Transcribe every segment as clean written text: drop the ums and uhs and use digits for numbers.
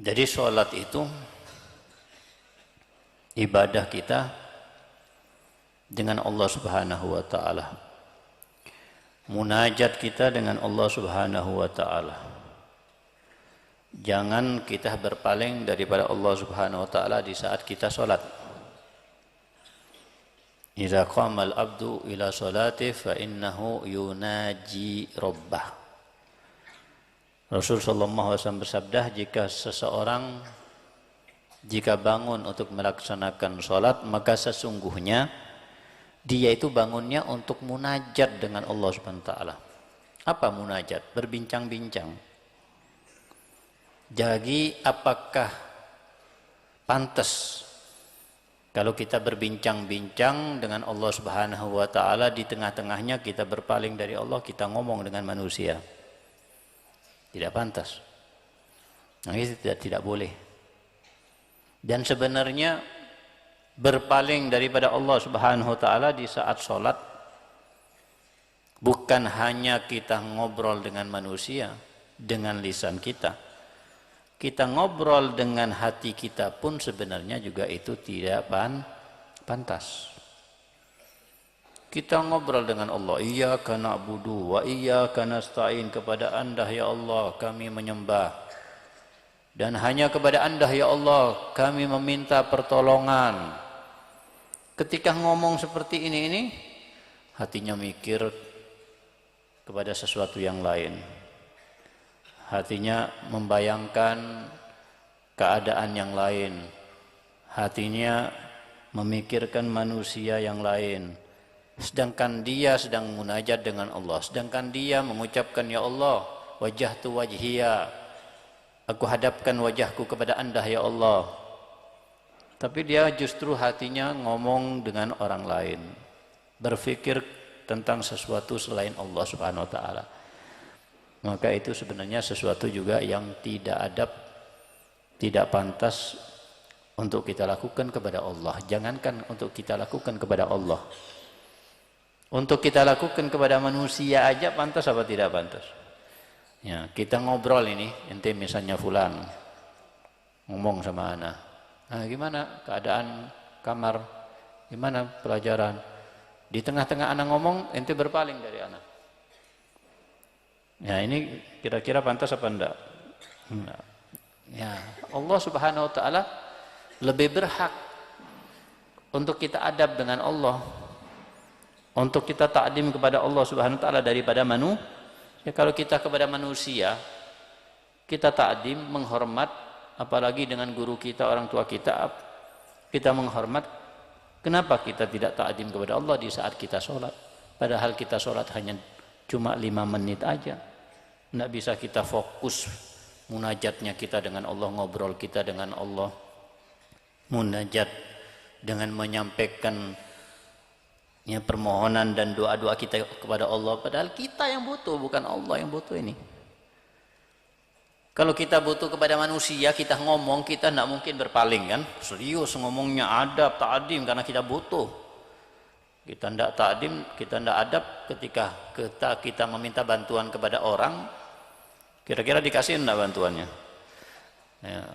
Jadi sholat itu ibadah kita dengan Allah Subhanahu wa taala. Munajat kita dengan Allah Subhanahu wa taala. Jangan kita berpaling daripada Allah Subhanahu wa taala di saat kita sholat. Idza qamal abdu ila sholati fa innahu yunaji rabbah. Rasul sallallahu alaihi wasallam bersabda, jika bangun untuk melaksanakan sholat, maka sesungguhnya dia itu bangunnya untuk munajat dengan Allah Subhanahu wa taala. Apa munajat? Berbincang-bincang. Jadi apakah pantas kalau kita berbincang-bincang dengan Allah Subhanahu wa taala, di tengah-tengahnya kita berpaling dari Allah, kita ngomong dengan manusia? Tidak pantas. Nah, itu tidak boleh. Dan sebenarnya berpaling daripada Allah Subhanahu wa taala di saat sholat bukan hanya kita ngobrol dengan manusia dengan lisan kita. Kita ngobrol dengan hati kita pun sebenarnya juga itu tidak pantas. Kita ngobrol dengan Allah, iyyaka na'budu wa iyyaka nasta'in, kepada Anda ya Allah kami menyembah, dan hanya kepada Anda ya Allah kami meminta pertolongan. Ketika ngomong seperti ini hatinya mikir kepada sesuatu yang lain. Hatinya membayangkan keadaan yang lain. Hatinya memikirkan manusia yang lain. Sedangkan dia sedang munajat dengan Allah. Sedangkan dia mengucapkan, ya Allah, wajjahtu wajhiya, aku hadapkan wajahku kepada Anda ya Allah. Tapi dia justru hatinya ngomong dengan orang lain, berpikir tentang sesuatu selain Allah Subhanahu wa taala. Maka itu sebenarnya sesuatu juga yang tidak adab, tidak pantas untuk kita lakukan kepada Allah. Jangankan untuk kita lakukan kepada Allah, untuk kita lakukan kepada manusia aja pantas apa tidak pantas? Ya, kita ngobrol ini, ente misalnya fulan ngomong sama ana, nah gimana keadaan kamar, gimana pelajaran? Di tengah-tengah ana ngomong, ente berpaling dari ana. Ya, ini kira-kira pantas apa enggak? Enggak. Ya, Allah Subhanahu wa taala lebih berhak untuk kita adab dengan Allah, untuk kita ta'dim kepada Allah Subhanahu wa taala daripada manusia. Ya, kalau kita kepada manusia kita ta'dim, menghormat, apalagi dengan guru kita, orang tua kita, kita menghormat, kenapa kita tidak ta'dim kepada Allah di saat kita sholat? Padahal kita sholat hanya cuma 5 menit aja. Tidak bisa kita fokus munajatnya kita dengan Allah, ngobrol kita dengan Allah, munajat dengan menyampaikan ya, permohonan dan doa-doa kita kepada Allah, padahal kita yang butuh, bukan Allah yang butuh ini. Kalau kita butuh kepada manusia, kita ngomong, kita tidak mungkin berpaling kan? Serius ngomongnya, adab, ta'adim, karena kita butuh. Kita tidak ta'adim, kita tidak adab ketika kita meminta bantuan kepada orang, kira-kira dikasih tidak bantuannya? Ya.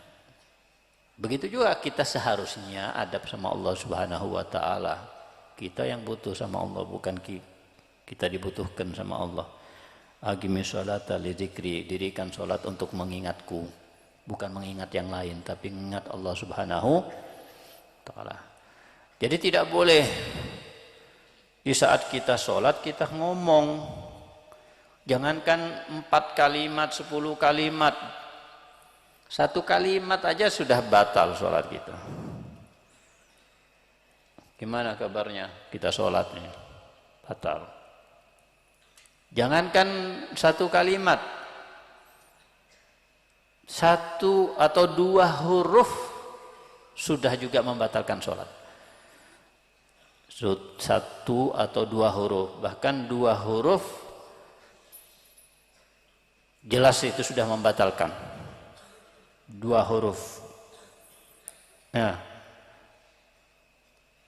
Begitu juga kita seharusnya adab sama Allah Subhanahu wa taala. Kita yang butuh sama Allah, bukan kita dibutuhkan sama Allah. Aqimis sholata li dzikri, dirikan sholat untuk mengingatku, bukan mengingat yang lain, tapi mengingat Allah Subhanahu wa taala. Jadi tidak boleh di saat kita sholat kita ngomong. Jangankan 4 kalimat, 10 kalimat, 1 kalimat aja sudah batal sholat kita. Gimana kabarnya kita sholat ini? Batal. Jangankan 1 kalimat, 1 atau 2 huruf sudah juga membatalkan sholat. 1 atau 2 huruf, bahkan 2 huruf jelas itu sudah membatalkan. 2 huruf. Ya.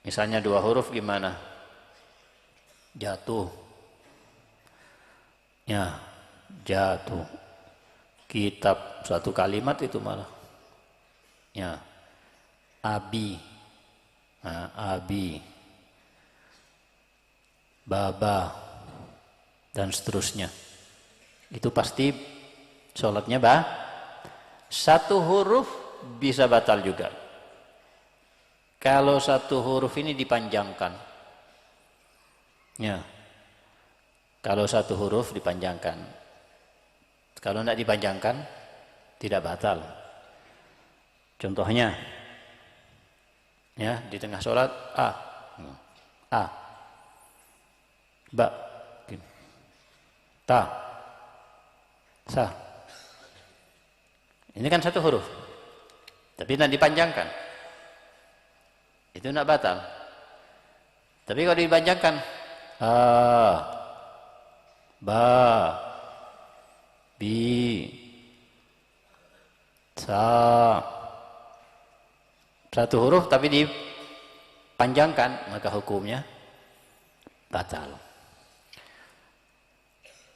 Misalnya 2 huruf gimana? Jatuh. Ya, jatuh. Kitab 1 kalimat itu malah Ya, abi, abi, baba, dan seterusnya. Itu pasti sholatnya satu huruf bisa batal juga. Kalau satu huruf ini dipanjangkan. Ya. Kalau satu huruf dipanjangkan. Kalau tidak dipanjangkan, tidak batal. Contohnya, ya, di tengah sholat, a, ba, ta, sa. Ini kan satu huruf, tapi tidak dipanjangkan. Itu tidak batal. Tapi kalau dipanjangkan, a, ba, bi, sa, satu huruf tapi dipanjangkan, maka hukumnya batal.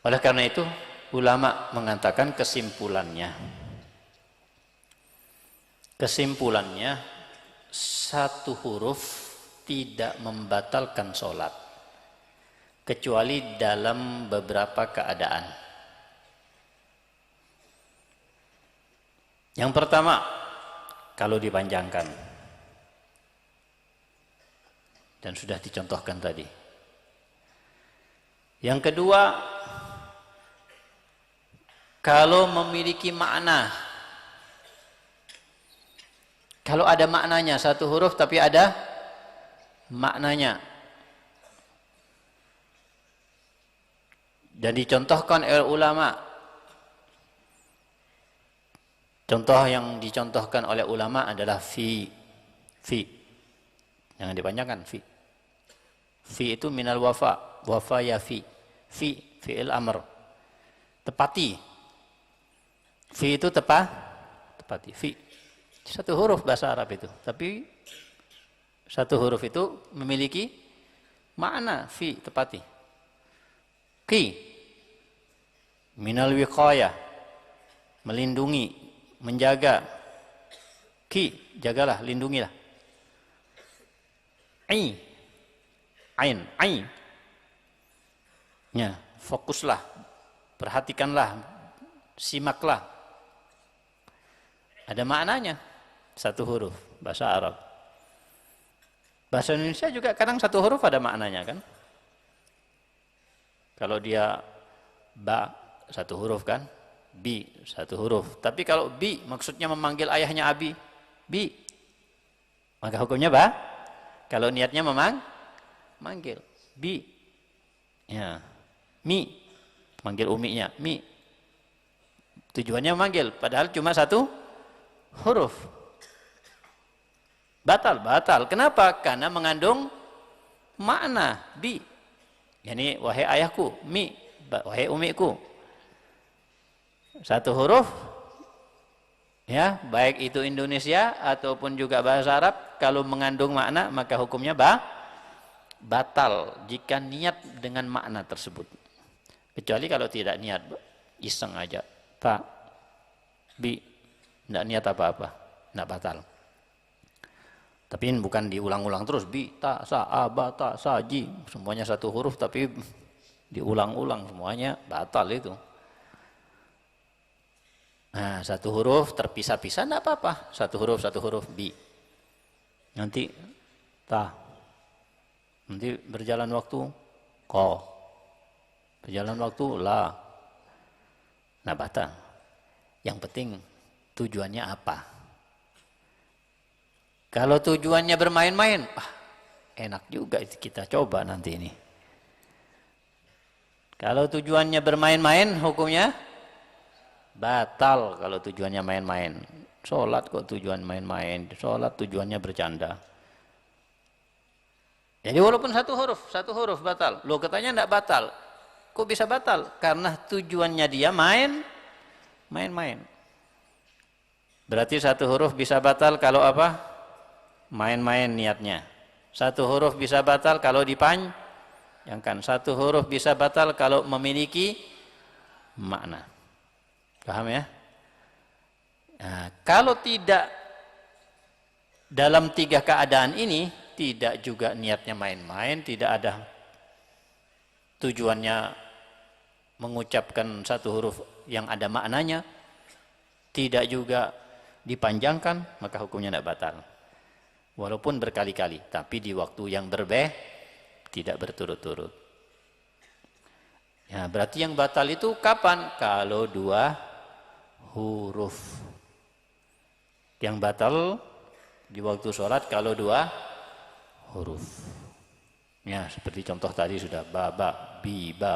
Oleh karena itu ulama mengatakan kesimpulannya satu huruf tidak membatalkan sholat kecuali dalam beberapa keadaan. Yang pertama, kalau dipanjangkan, dan sudah dicontohkan tadi. Yang kedua, kalau memiliki makna. Kalau ada maknanya, satu huruf tapi ada maknanya. Dan dicontohkan oleh ulama. Contoh yang dicontohkan oleh ulama adalah fi. Jangan dipanjangkan, fi. Fi itu minal wafa. Wafa ya fi. Fi'il amr. Tepati. Fi itu tepati. Fi. Satu huruf bahasa Arab itu. Tapi satu huruf itu memiliki makna. Fi, tepati. Qi. Minal wiqayah. Melindungi. Menjaga. Qi. Jagalah, lindungilah. Ain. Ya, fokuslah. Perhatikanlah. Simaklah. Ada maknanya. Satu huruf bahasa Arab. Bahasa Indonesia juga kadang satu huruf ada maknanya kan. Kalau dia ba satu huruf kan, bi satu huruf. Tapi kalau bi maksudnya memanggil ayahnya abi, bi, maka hukumnya ba. Kalau niatnya manggil bi, ya, mi, manggil uminya, mi. Tujuannya memanggil, padahal cuma satu huruf. Batal. Kenapa? Karena mengandung makna bi. Yani wahai ayahku, mi, wahai umiku. Satu huruf, ya, baik itu Indonesia ataupun juga bahasa Arab, kalau mengandung makna maka hukumnya batal jika niat dengan makna tersebut. Kecuali kalau tidak niat, iseng aja, ta, bi, tidak niat apa-apa, tidak batal. Tapi bukan diulang-ulang terus, bi, ta, sa, a, ba, ta, sa, ji, semuanya satu huruf tapi diulang-ulang semuanya, batal itu. Nah, satu huruf terpisah-pisah tidak apa-apa, satu huruf, bi. Nanti ta, nanti berjalan waktu, ko, berjalan waktu, la. Nah, batal. Yang penting tujuannya apa? Kalau tujuannya bermain-main, enak juga kita coba nanti ini. Kalau tujuannya bermain-main, hukumnya batal kalau tujuannya main-main. Sholat kok tujuan main-main, sholat tujuannya bercanda. Jadi walaupun satu huruf batal. Loh katanya tidak batal. Kok bisa batal? Karena tujuannya dia main-main. Berarti satu huruf bisa batal kalau apa? Main-main niatnya. Satu huruf bisa batal kalau dipanjangkan. Satu huruf bisa batal kalau memiliki makna. Paham ya? Nah, kalau tidak dalam tiga keadaan ini tidak juga niatnya main-main, tidak ada tujuannya mengucapkan satu huruf yang ada maknanya, tidak juga dipanjangkan, maka hukumnya tidak batal. Walaupun berkali-kali, tapi di waktu yang tidak berturut-turut. Ya, berarti yang batal itu kapan? Kalau dua huruf. Yang batal di waktu sholat kalau dua huruf. Ya, seperti contoh tadi sudah baba, biba,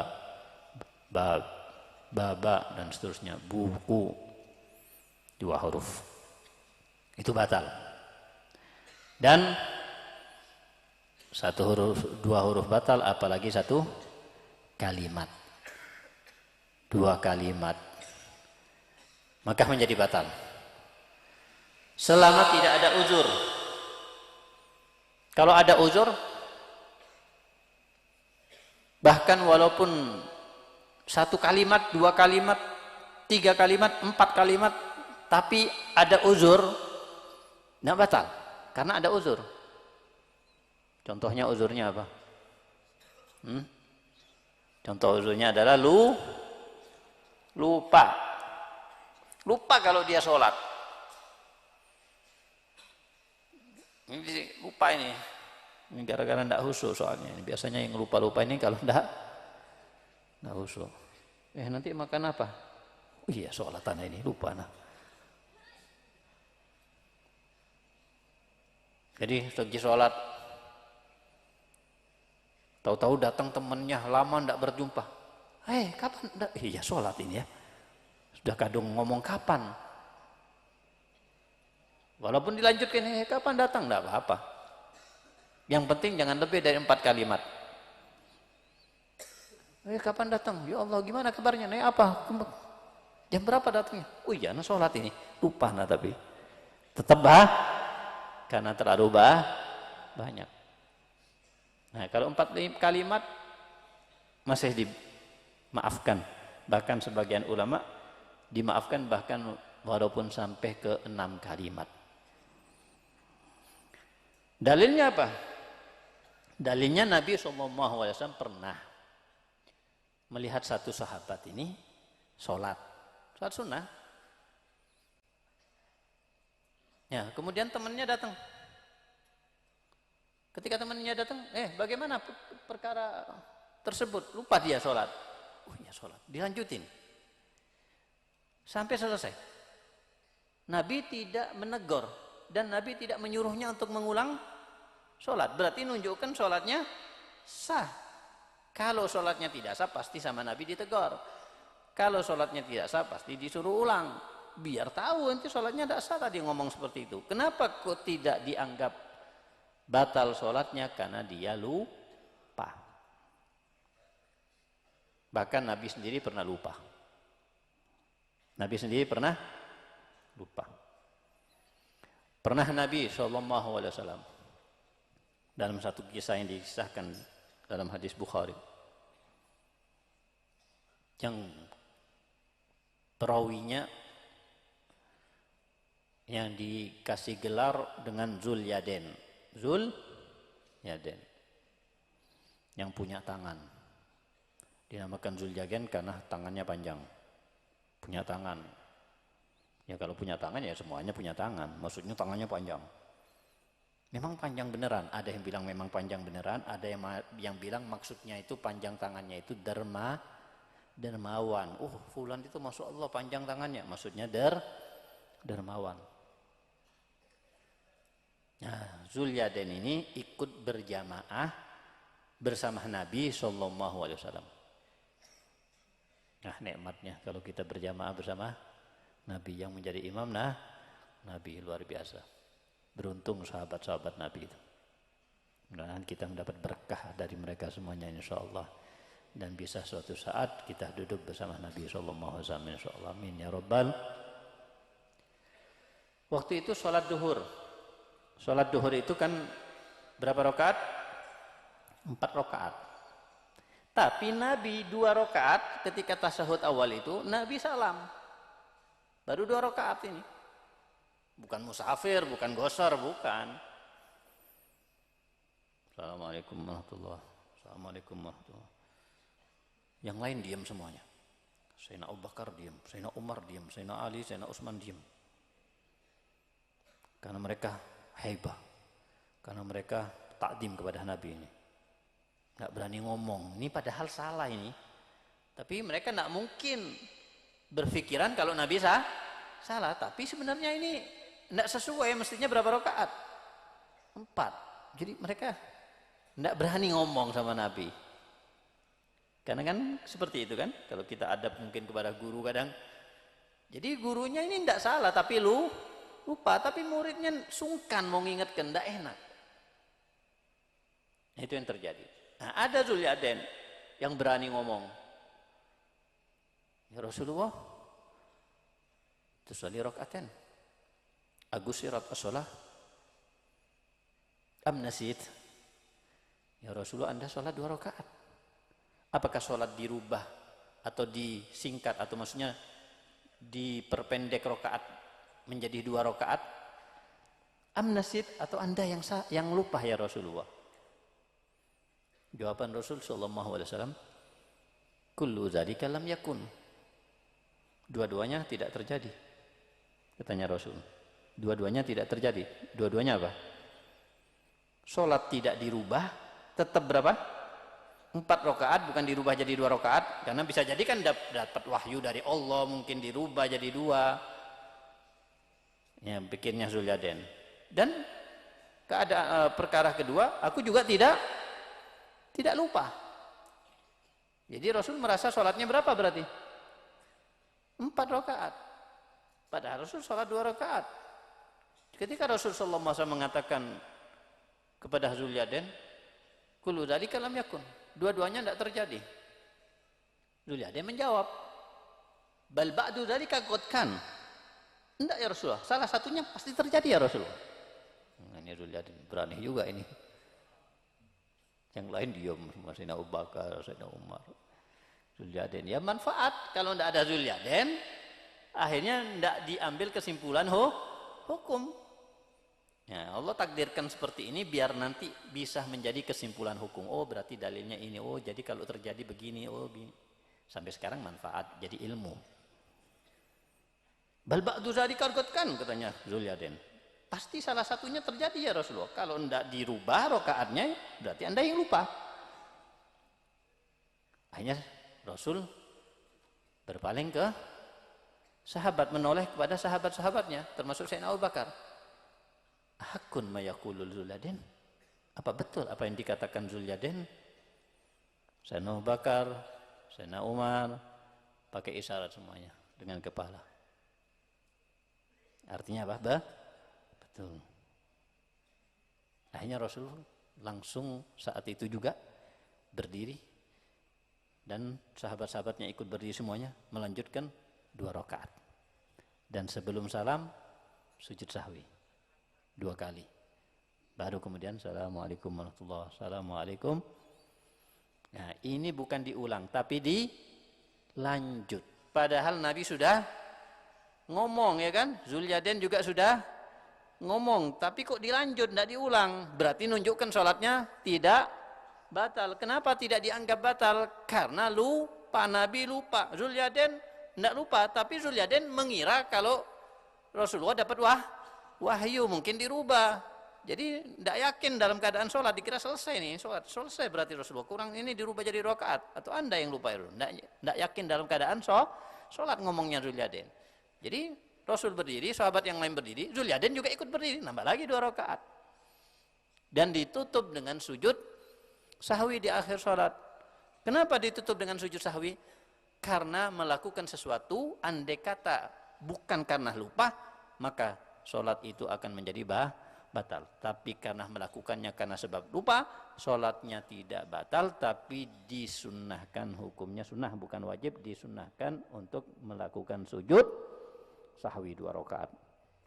baba dan seterusnya, buku, dua huruf. Itu batal. Dan satu huruf, dua huruf batal, apalagi satu kalimat. Dua kalimat. Maka menjadi batal. Selama tidak ada uzur. Kalau ada uzur, bahkan walaupun satu kalimat, dua kalimat, tiga kalimat, empat kalimat, tapi ada uzur, tidak batal. Karena ada uzur. Contohnya uzurnya apa? Contoh uzurnya adalah lupa. Lupa kalau dia sholat. Ini lupa ini. Ini gara-gara tidak khusyuk soalnya. Biasanya yang lupa-lupa ini kalau tidak khusyuk. Nanti makan apa? Oh iya, sholatan ini lupa nah. Jadi lagi sholat, tahu-tahu datang temannya lama tidak berjumpa. Kapan? Iya sholat ini ya. Sudah kadung ngomong kapan. Walaupun dilanjutkan, kapan datang? Tidak apa-apa. Yang penting jangan lebih dari 4 kalimat. Kapan datang? Ya Allah, gimana kabarnya? Apa? Jam berapa datangnya? Oh iya, sholat ini. Lupa tapi. Tetap karena terlalu banyak. Nah, kalau 4 kalimat masih dimaafkan. Bahkan sebagian ulama dimaafkan bahkan walaupun sampai ke 6 kalimat. Dalilnya apa? Dalilnya Nabi SAW pernah melihat satu sahabat ini sholat sunnah. Ya, kemudian temannya datang. Ketika temannya datang, bagaimana perkara tersebut? Lupa dia sholat. Oh iya sholat, dilanjutin. Sampai selesai. Nabi tidak menegur dan Nabi tidak menyuruhnya untuk mengulang sholat. Berarti menunjukkan sholatnya sah. Kalau sholatnya tidak sah, pasti sama Nabi ditegur. Kalau sholatnya tidak sah, pasti disuruh ulang. Biar tahu nanti sholatnya tidak sah tadi ngomong seperti itu. Kenapa kok tidak dianggap batal sholatnya? Karena dia lupa. Bahkan Nabi sendiri pernah lupa. Nabi sendiri pernah lupa. Pernah Nabi SAW dalam satu kisah yang dikisahkan dalam hadis Bukhari, yang perawinya yang dikasih gelar dengan Zul Yaden, yang punya tangan. Dinamakan Zul Yaden karena tangannya panjang. Punya tangan. Ya kalau punya tangan ya semuanya punya tangan. Maksudnya tangannya panjang. Memang panjang beneran. Ada yang bilang memang panjang beneran. Ada yang bilang maksudnya itu panjang tangannya itu dermawan. Fulan itu masya Allah panjang tangannya. Maksudnya dermawan. Nah, Zulyaden ini ikut berjamaah bersama Nabi SAW. Nah, nikmatnya kalau kita berjamaah bersama Nabi yang menjadi imam, Nabi luar biasa. Beruntung sahabat-sahabat Nabi itu. Mudah-mudahan kita mendapat berkah dari mereka semuanya insyaallah. Dan bisa suatu saat kita duduk bersama Nabi SAW insyaallah. Amin ya rabbal. Waktu itu sholat duhur. Sholat duhur itu kan berapa rakaat? 4 rakaat. Tapi Nabi 2 rakaat ketika tasyahud awal itu Nabi salam. Baru 2 rakaat ini. Bukan musafir, bukan gosor, bukan. Assalamualaikum warahmatullahi wabarakatuh. Assalamualaikum warahmatullahi wabarakatuh. Yang lain diam semuanya. Sayyidina Abu Bakar diam, Sayyidina Umar diam, Sayyidina Ali, Sayyidina Utsman diam. Karena mereka haibah. Karena mereka takdim kepada Nabi ini. Nggak berani ngomong. Ini padahal salah ini. Tapi mereka nggak mungkin berpikiran kalau Nabi salah. Tapi sebenarnya ini nggak sesuai. Mestinya berapa rakaat? 4. Jadi mereka nggak berani ngomong sama Nabi. Karena kan seperti itu kan. Kalau kita adab mungkin kepada guru kadang. Jadi gurunya ini nggak salah tapi lupa. Tapi muridnya sungkan mau ngingetkan. Nggak enak. Itu yang terjadi. Nah, ada Zulyaden yang berani ngomong. Ya Rasulullah, tusalli rakaaten. Agusirat as-shalah. Am nasit. Ya Rasulullah, Anda sholat 2 rakaat. Apakah sholat dirubah atau disingkat atau maksudnya diperpendek rakaat menjadi 2 rakaat? Am nasit atau Anda yang lupa ya Rasulullah? Jawaban Rasul sallallahu alaihi wasallam, kullu dzalika lam yakun. Dua-duanya tidak terjadi. Katanya Rasul. Dua-duanya tidak terjadi. Dua-duanya apa? Sholat tidak dirubah, tetap berapa? 4 rakaat, bukan dirubah jadi 2 rakaat. Karena bisa jadi kan dapat wahyu dari Allah, mungkin dirubah jadi 2. Ya, pikirnya Zulyaden. Dan keadaan perkara kedua, aku juga tidak lupa. Jadi Rasul merasa sholatnya berapa berarti? 4 rakaat. Padahal Rasul sholat 2 rakaat. Ketika Rasul sallallahu alaihi wasallam mengatakan kepada Zulyaden, kullu dzalika lam yakun. Dua-duanya tidak terjadi. Zulyaden menjawab, bal ba'du dzalika qad kan. Enggak ya Rasulullah, salah satunya pasti terjadi ya Rasulullah. Ini Zulyaden berani juga ini. Yang lain diam, Sayyidina Abu Bakar, Sayyidina Umar. Zulyaden ya manfaat. Kalau tidak ada Zulyaden, akhirnya tidak diambil kesimpulan hukum. Ya, Allah takdirkan seperti ini biar nanti bisa menjadi kesimpulan hukum. Oh berarti dalilnya ini. Oh jadi kalau terjadi begini. Oh begini. Sampai sekarang manfaat jadi ilmu. Bal ba'du dzalika kan katanya Zulyaden. Pasti salah satunya terjadi ya Rasulullah. Kalau tidak dirubah rakaatnya berarti Anda yang lupa. Akhirnya Rasul berpaling ke sahabat, menoleh kepada sahabat-sahabatnya termasuk Sayyidina Abu Bakar. Hakun mayaqulul Zulyaden. Apa betul apa yang dikatakan Zulyaden? Sayyidina Abu Bakar, Sayyidina Umar pakai isyarat semuanya dengan kepala. Artinya apa? Betul. Akhirnya Rasul langsung saat itu juga berdiri dan sahabat-sahabatnya ikut berdiri semuanya melanjutkan 2 rakaat. Dan sebelum salam sujud sahwi 2 kali. Baru kemudian assalamualaikum warahmatullahi wabarakatuh. Assalamualaikum. Nah, ini bukan diulang tapi dilanjut. Padahal Nabi sudah ngomong ya kan? Zulyaden juga sudah ngomong, tapi kok dilanjut, tidak diulang. Berarti nunjukkan sholatnya tidak batal. Kenapa tidak dianggap batal? Karena lupa, Nabi lupa. Zulyaden tidak lupa, tapi Zulyaden mengira kalau Rasulullah dapat wahyu, mungkin dirubah. Jadi tidak yakin dalam keadaan sholat, dikira selesai nih, sholat selesai berarti Rasulullah. Kurang ini dirubah jadi rakaat. Atau Anda yang lupa itu? Tidak yakin dalam keadaan sholat ngomongnya Zulyaden. Jadi Rasul berdiri, sahabat yang lain berdiri, Zulyaden juga ikut berdiri, nambah lagi 2 rakaat. Dan ditutup dengan sujud sahwi di akhir sholat. Kenapa ditutup dengan sujud sahwi? Karena melakukan sesuatu, andai kata bukan karena lupa, maka sholat itu akan menjadi batal. Tapi karena melakukannya karena sebab lupa, sholatnya tidak batal, tapi disunnahkan, hukumnya sunnah bukan wajib, disunnahkan untuk melakukan sujud sahwi 2 rakaat.